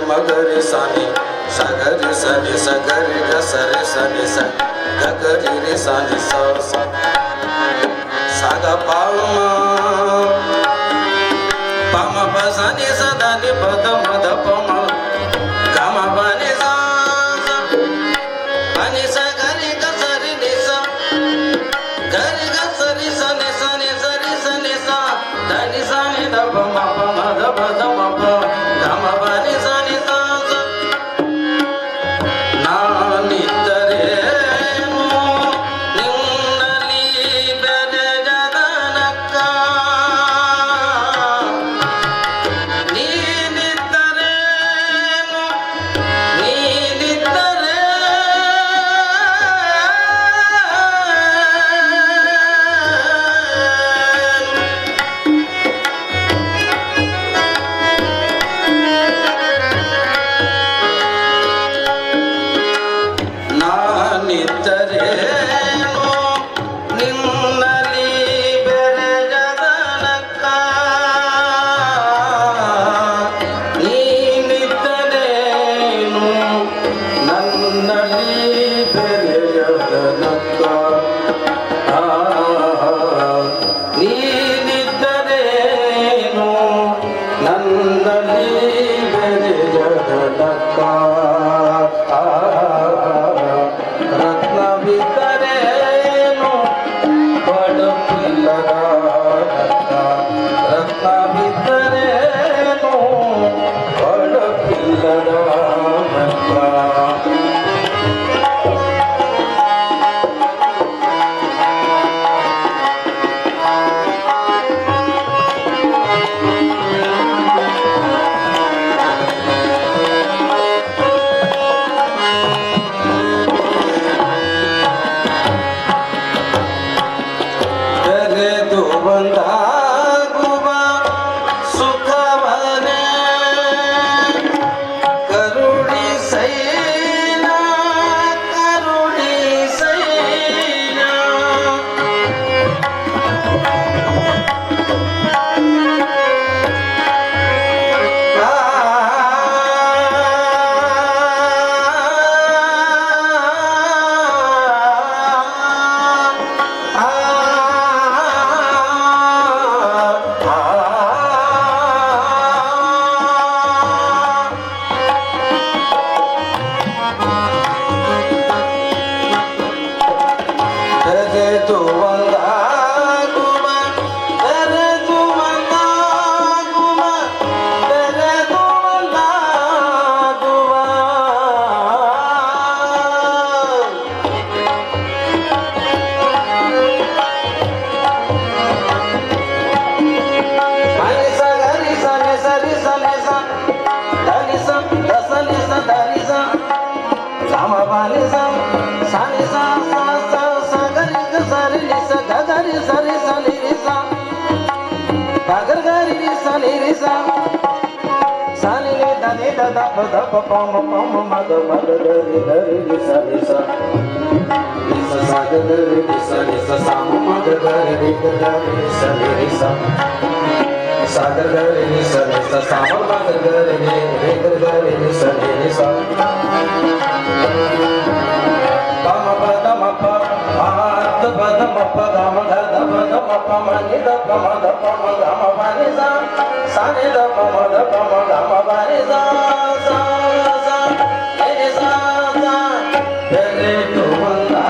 मगरि सनि सगरि सनि सगरि गसरि सनि स गगरि रे सनि स ग पम पम प सनि स द नि प द म द प म ग म प नि स अनि स गरि गसरि नि स गरि गसरि सनि सनि सरि सनि स द नि स नि द प म द प द म प ग म प नि स नि स ಗಾಮ ಬಾನಿ ಸಾ ಸಾನಿ ಸಾ ಸಾ ಸಾ ಸಾ ಗರಿ ಗ ಸರಿ ನಿ ಸ ಗ ಗರಿ ಸರಿ ಸ ನಿ ರಿ ಸಾ ಗ ಗ ಗರಿ ರಿ ಸ ನಿ ರಿ ಸಾ ಸಾನಿ ನಿ ದ ನಿ ದ ದ ಪ ದ ಪ ಪ ಮ ಪ ಮ ಮ ಗ ಮ ಗ ಗರಿ ಗರಿ ರಿ ಸ ನಿ ಸ ನಿ ಸ ಸ ಗ ಗರಿ ರಿ ಸ ನಿ ಸ ಸ ಮ ಮ ಗ ಗರಿ ರಿ ಗ ಗರಿ ರಿ ಸ ನಿ ರಿ ಸ सा ग ग रे नि सा नि सा सा म म ग ग रे नि रे ग ग रे नि सा नि रि सा प म प द म प आ द प द म प ग म ग द प द म प म नि द प म द प म ग म प नि सा सा नि द प म द प म ग म प नि सा सा सा रे सा सा रे तु मंदा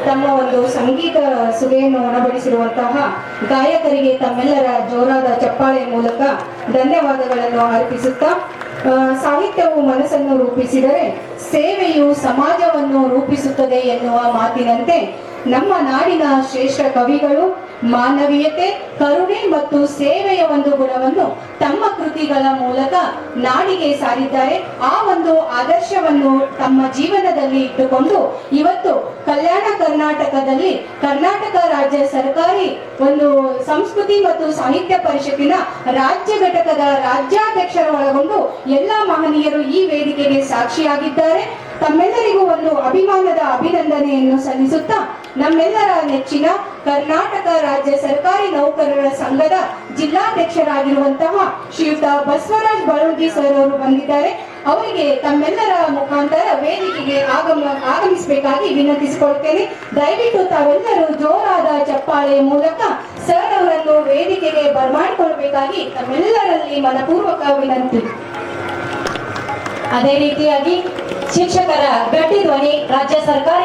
ತಮ್ಮ ಒಂದು ಸಂಗೀತ ಸುವೆಯನ್ನು ಉಣಬಡಿಸಿರುವಂತಹ ಗಾಯಕರಿಗೆ ತಮ್ಮೆಲ್ಲರ ಜೋರಾದ ಚಪ್ಪಾಳೆ ಮೂಲಕ ಧನ್ಯವಾದಗಳನ್ನು ಅರ್ಪಿಸುತ್ತಾ, ಸಾಹಿತ್ಯವು ಮನಸ್ಸನ್ನು ರೂಪಿಸಿದರೆ ಸೇವೆಯು ಸಮಾಜವನ್ನು ರೂಪಿಸುತ್ತದೆ ಎನ್ನುವ ಮಾತಿನಂತೆ ನಮ್ಮ ನಾಡಿನ ಶ್ರೇಷ್ಠ ಕವಿಗಳು ಮಾನವೀಯತೆ, ಕರುಣೆ ಮತ್ತು ಸೇವೆಯ ಒಂದು ಗುಣವನ್ನು ತಮ್ಮ ಕೃತಿಗಳ ಮೂಲಕ ನಾಡಿಗೆ ಸಾರಿದ್ದಾರೆ. ಆ ಒಂದು ಆದರ್ಶವನ್ನು ತಮ್ಮ ಜೀವನದಲ್ಲಿ ಇಟ್ಟುಕೊಂಡು ಇವತ್ತು ಕಲ್ಯಾಣ ಕರ್ನಾಟಕದಲ್ಲಿ ಕರ್ನಾಟಕ ರಾಜ್ಯ ಸರ್ಕಾರಿ ಒಂದು ಸಂಸ್ಕೃತಿ ಮತ್ತು ಸಾಹಿತ್ಯ ಪರಿಷತ್ತಿನ ರಾಜ್ಯ ಘಟಕದ ರಾಜ್ಯಾಧ್ಯಕ್ಷರ ಒಳಗೊಂಡು ಎಲ್ಲ ಮಹನೀಯರು ಈ ವೇದಿಕೆಗೆ ಸಾಕ್ಷಿಯಾಗಿದ್ದಾರೆ. ತಮ್ಮೆಲ್ಲರಿಗೂ ಒಂದು ಅಭಿಮಾನದ ಅಭಿನಂದನೆಯನ್ನು ಸಲ್ಲಿಸುತ್ತಾ, ನಮ್ಮೆಲ್ಲರ ನೆಚ್ಚಿನ ಕರ್ನಾಟಕ ರಾಜ್ಯ ಸರ್ಕಾರಿ ನೌಕರರ ಸಂಘದ ಜಿಲ್ಲಾಧ್ಯಕ್ಷರಾಗಿರುವಂತಹ ಶ್ರೀಯುತ ಬಸವರಾಜ್ ಬಳಂಗಿ ಸರ್ ಅವರು ಬಂದಿದ್ದಾರೆ. ಅವರಿಗೆ ತಮ್ಮೆಲ್ಲರ ಮುಖಾಂತರ ವೇದಿಕೆಗೆ ಆಗಮಿಸಬೇಕಾಗಿ ವಿನಂತಿಸಿಕೊಳ್ಳುತ್ತೇನೆ. ದಯವಿಟ್ಟು ತಾವೆಲ್ಲರೂ ಜೋರಾದ ಚಪ್ಪಾಳೆಯ ಮೂಲಕ ಸರ್ ಅವರನ್ನು ವೇದಿಕೆಗೆ ಬರಮಾಡಿಕೊಳ್ಳಬೇಕಾಗಿ ತಮ್ಮೆಲ್ಲರಲ್ಲಿ ಮನಪೂರ್ವಕ ವಿನಂತಿ. ಅದೇ ರೀತಿಯಾಗಿ ಶಿಕ್ಷಕರ ಗಟ್ಟಿ ಧ್ವನಿ ರಾಜ್ಯ ಸರ್ಕಾರಿ